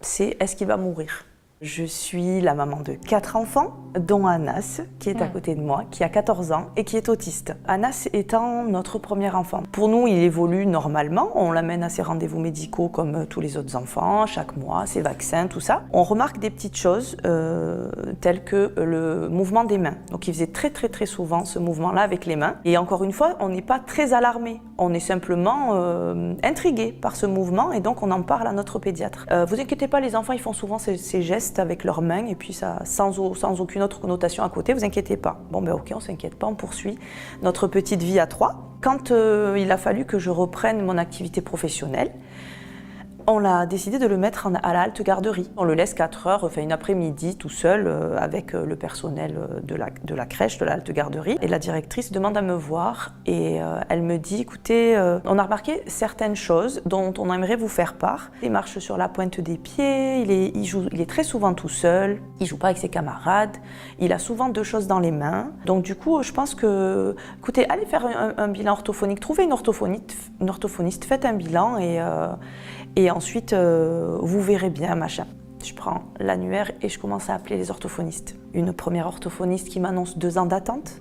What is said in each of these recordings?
c'est est-ce qu'il va mourir? Je suis la maman de 4 enfants, dont Anas, qui est à côté de moi, qui a 14 ans et qui est autiste. Anas étant notre premier enfant. Pour nous, il évolue normalement. On l'amène à ses rendez-vous médicaux comme tous les autres enfants, chaque mois, ses vaccins, tout ça. On remarque des petites choses telles que le mouvement des mains. Donc il faisait très souvent ce mouvement-là avec les mains. Et encore une fois, on n'est pas très alarmé. On est simplement intrigué par ce mouvement et donc on en parle à notre pédiatre. Vous inquiétez pas, les enfants, ils font souvent ces gestes avec leurs mains et puis ça, sans aucune autre connotation à côté, vous inquiétez pas. Bon ben ok, on s'inquiète pas, on poursuit notre petite vie à 3. Quand il a fallu que je reprenne mon activité professionnelle, on a décidé de le mettre à la halte garderie. On le laisse 4 heures, enfin une après-midi tout seul avec le personnel de la crèche, de la halte garderie. Et la directrice demande à me voir et elle me dit, écoutez, on a remarqué certaines choses dont on aimerait vous faire part. Il marche sur la pointe des pieds, il est très souvent tout seul, il joue pas avec ses camarades, il a souvent 2 choses dans les mains. Donc du coup, je pense que, écoutez, allez faire un bilan orthophonique, trouvez une orthophoniste, faites un bilan et ensuite, vous verrez bien, machin. Je prends l'annuaire et je commence à appeler les orthophonistes. Une première orthophoniste qui m'annonce 2 ans d'attente,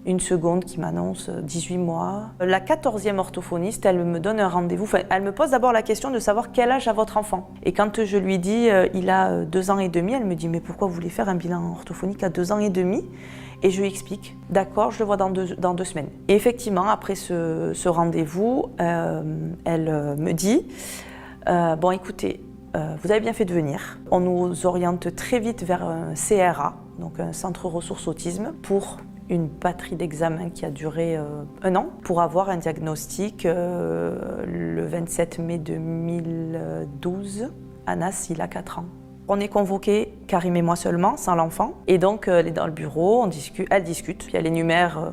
une seconde qui m'annonce 18 mois. La 14e orthophoniste, elle me donne un rendez-vous. Enfin, elle me pose d'abord la question de savoir quel âge a votre enfant. Et quand je lui dis il a 2 ans et demi, elle me dit mais pourquoi vous voulez faire un bilan orthophonique à 2 ans et demi? Et je lui explique, d'accord, je le vois dans 2 semaines. Et effectivement, après ce rendez-vous, elle me dit bon écoutez, vous avez bien fait de venir. On nous oriente très vite vers un CRA, donc un centre ressources autisme, pour une batterie d'examens qui a duré 1 an, pour avoir un diagnostic le 27 mai 2012. Anas, il a 4 ans. On est convoqués, Karim et moi seulement, sans l'enfant. Et donc, elle est dans le bureau, elle discute, puis elle énumère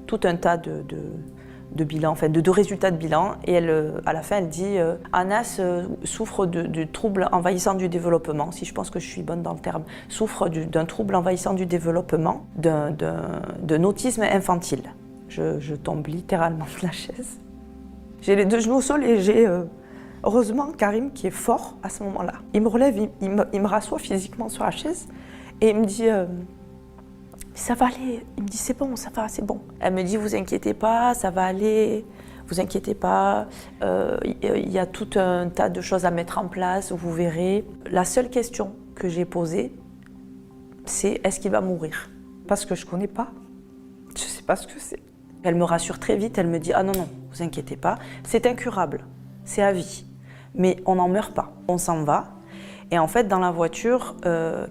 tout un tas de bilans, enfin de résultats de bilan. Et elle, à la fin, elle dit Anas souffre de troubles envahissants du développement, si je pense que je suis bonne dans le terme, souffre d'un trouble envahissant du développement, d'un autisme infantile. Je tombe littéralement de la chaise. J'ai les 2 genoux au sol et j'ai... heureusement, Karim, qui est fort à ce moment-là, il me relève, il me rassoit physiquement sur la chaise et il me dit ça va aller. Il me dit c'est bon, ça va, c'est bon. Elle me dit vous inquiétez pas, ça va aller, vous inquiétez pas, il y a tout un tas de choses à mettre en place, vous verrez. La seule question que j'ai posée, c'est est-ce qu'il va mourir? Parce que je connais pas, je sais pas ce que c'est. Elle me rassure très vite, elle me dit ah non, vous inquiétez pas, c'est incurable, c'est à vie. Mais on n'en meurt pas, on s'en va. Et en fait, dans la voiture,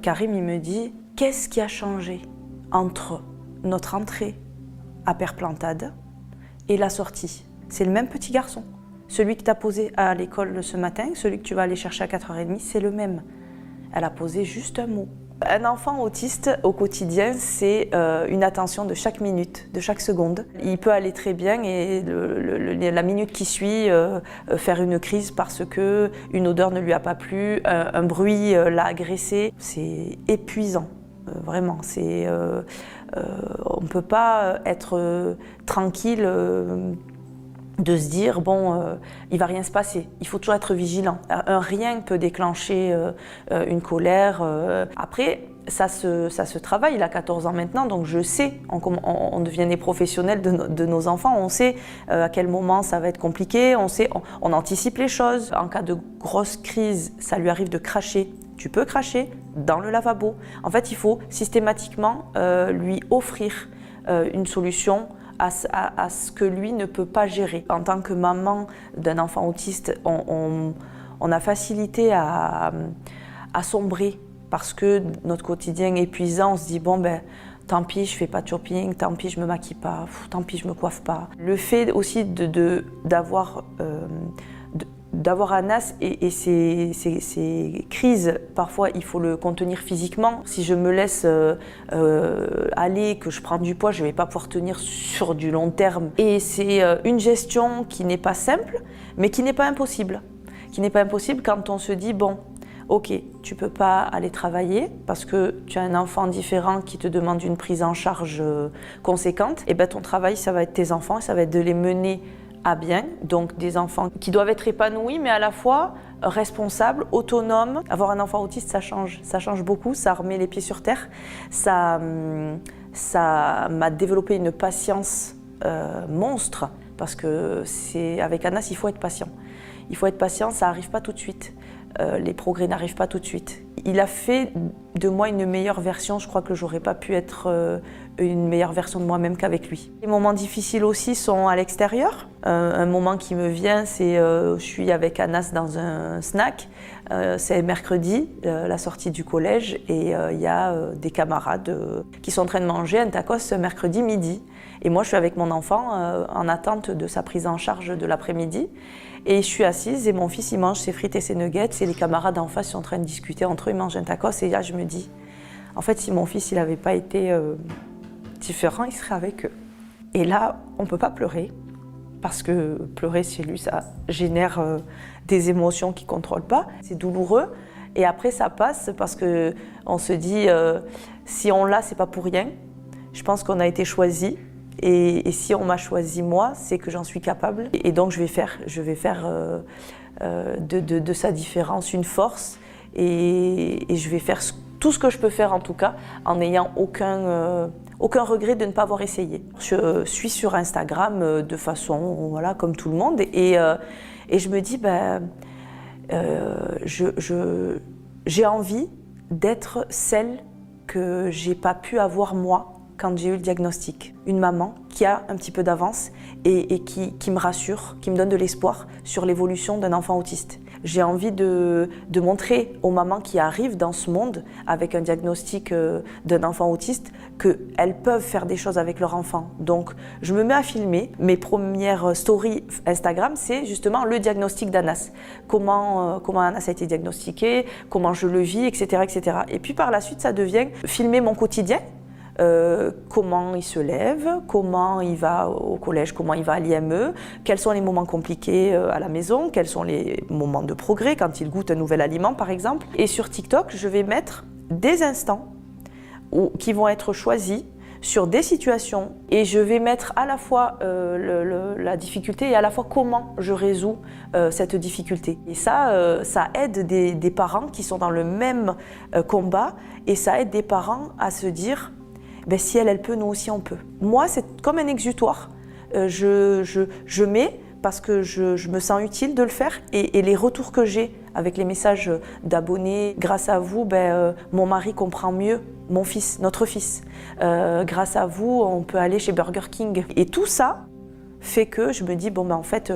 Karim, il me dit « Qu'est-ce qui a changé entre notre entrée à Père-Plantade et la sortie ?» C'est le même petit garçon. Celui que tu as posé à l'école ce matin, celui que tu vas aller chercher à 4h30, c'est le même. Elle a posé juste un mot. Un enfant autiste, au quotidien, c'est une attention de chaque minute, de chaque seconde. Il peut aller très bien et la minute qui suit, faire une crise parce qu'une odeur ne lui a pas plu, un bruit l'a agressé. C'est épuisant, vraiment. On ne peut pas être tranquille de se dire, bon, il va rien se passer. Il faut toujours être vigilant. Un rien peut déclencher une colère. Après, ça se travaille. Il a 14 ans maintenant, donc je sais, on devient des professionnels de nos enfants. On sait à quel moment ça va être compliqué. On anticipe les choses. En cas de grosse crise, ça lui arrive de cracher. Tu peux cracher dans le lavabo. En fait, il faut systématiquement lui offrir une solution à ce que lui ne peut pas gérer. En tant que maman d'un enfant autiste, on a facilité à sombrer parce que notre quotidien est épuisant. On se dit bon ben tant pis, je fais pas de shopping, tant pis, je me maquille pas, tant pis, je me coiffe pas. Le fait aussi d'avoir Anas et ces crises, parfois il faut le contenir physiquement. Si je me laisse aller, que je prends du poids, je ne vais pas pouvoir tenir sur du long terme. Et c'est une gestion qui n'est pas simple, mais qui n'est pas impossible. Qui n'est pas impossible quand on se dit, bon, ok, tu ne peux pas aller travailler parce que tu as un enfant différent qui te demande une prise en charge conséquente. Et ben ton travail, ça va être tes enfants, ça va être de les mener à bien, donc des enfants qui doivent être épanouis, mais à la fois responsables, autonomes. Avoir un enfant autiste, ça change beaucoup, ça remet les pieds sur terre. Ça m'a développé une patience monstre, parce que avec Anas, il faut être patient. Il faut être patient, ça n'arrive pas tout de suite. Les progrès n'arrivent pas tout de suite. Il a fait de moi une meilleure version. Je crois que j'aurais pas pu être une meilleure version de moi-même qu'avec lui. Les moments difficiles aussi sont à l'extérieur. Un moment qui me vient, c'est je suis avec Anas dans un snack. C'est mercredi, la sortie du collège, et il y a des camarades qui sont en train de manger un tacos mercredi midi. Et moi, je suis avec mon enfant en attente de sa prise en charge de l'après-midi. Et je suis assise et mon fils, il mange ses frites et ses nuggets, et les camarades en face sont en train de discuter entre eux, ils mangent un tacos. Et là, je me dis, en fait, si mon fils, il n'avait pas été différent, il serait avec eux. Et là, on ne peut pas pleurer, parce que pleurer chez lui, ça génère des émotions qu'il ne contrôle pas. C'est douloureux. Et après, ça passe, parce qu'on se dit, si on l'a, c'est pas pour rien. Je pense qu'on a été choisi. Et si on m'a choisi moi, c'est que j'en suis capable. Et donc je vais faire de sa différence une force. Et je vais faire tout ce que je peux faire, en tout cas, en n'ayant aucun regret de ne pas avoir essayé. Je suis sur Instagram de façon, voilà, comme tout le monde. Et je me dis, j'ai envie d'être celle que j'ai pas pu avoir moi quand j'ai eu le diagnostic. Une maman qui a un petit peu d'avance et qui me rassure, qui me donne de l'espoir sur l'évolution d'un enfant autiste. J'ai envie de montrer aux mamans qui arrivent dans ce monde avec un diagnostic d'un enfant autiste qu'elles peuvent faire des choses avec leur enfant. Donc je me mets à filmer. Mes premières stories Instagram, c'est justement le diagnostic d'Anas. Comment Anas a été diagnostiqué, comment je le vis, etc., etc. Et puis par la suite, ça devient filmer mon quotidien. Comment il se lève, comment il va au collège, comment il va à l'IME, quels sont les moments compliqués à la maison, quels sont les moments de progrès quand il goûte un nouvel aliment par exemple. Et sur TikTok, je vais mettre des instants qui vont être choisis sur des situations, et je vais mettre à la fois la difficulté et à la fois comment je résous cette difficulté. Et ça aide des parents qui sont dans le même combat, et ça aide des parents à se dire, si elle peut, nous aussi on peut. Moi, c'est comme un exutoire. Je mets parce que je me sens utile de le faire, et les retours que j'ai avec les messages d'abonnés, grâce à vous, mon mari comprend mieux mon fils, notre fils. Grâce à vous, on peut aller chez Burger King. Et tout ça fait que je me dis, en fait,